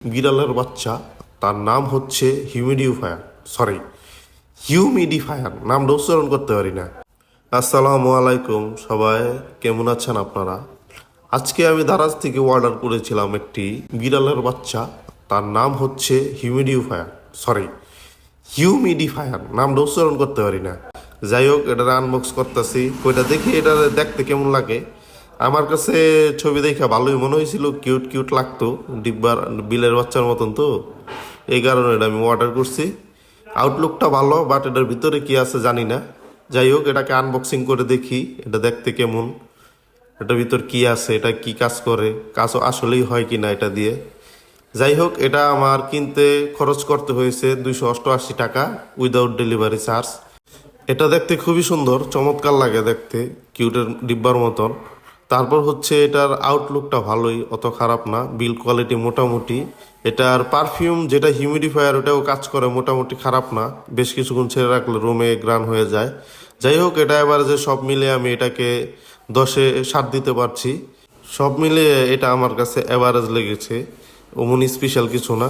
বিড়ালের বাচ্চা, তার নাম হচ্ছে হিউমিডিফায়ার, নামটা উচ্চারণ করতে পারি না। আসসালামু আলাইকুম, সবাই কেমন আছেন আপনারা? আজকে আমি দারাজ থেকে অর্ডার করেছিলাম একটি বিড়ালের বাচ্চা, তার নাম হচ্ছে হিউমিডিফায়ার, নামটা উচ্চারণ করতে পারি না। যাই হোক, এটা আনবক্স করতেছি, ওইটা দেখি এটা দেখতে কেমন লাগে। আমার কাছে ছবি দেখে ভালোই মনে হয়েছিল, কিউট কিউট লাগতো, ডিব্বার বিলের বাচ্চার মতন তো, এই কারণে এটা আমি অর্ডার করছি। আউটলুকটা ভালো, বাট এটার ভিতরে কি আছে জানি না। যাই হোক, এটাকে আনবক্সিং করে দেখি এটা দেখতে কেমন, এটার ভিতর কি আছে, এটা কি কাজ করে, কাজ আসলেই হয় কি না এটা দিয়ে। যাই হোক, এটা আমার কিনতে খরচ করতে হয়েছে 288 টাকা উইদাউট ডেলিভারি চার্জ। এটা দেখতে খুবই সুন্দর, চমৎকার লাগে দেখতে, কিউটের ডিব্বার মতন। তারপর হচ্ছে এটার আউটলুকটা ভালোই, অত খারাপ না, বিল কোয়ালিটি মোটামুটি। এটার পারফিউম যেটা হিউমিডিফায়ার, ওটাও কাজ করে মোটামুটি, খারাপ না। বেশ কিছুক্ষণ ছেড়ে রাখলে রুমে গ্রান হয়ে যায়। যাই হোক, এটা এবার যে সব মিলে আমি এটাকে 10-এ 7 দিতে পারছি। সব মিলিয়ে এটা আমার কাছে অ্যাভারেজ লেগেছে, অমন স্পেশাল কিছু না।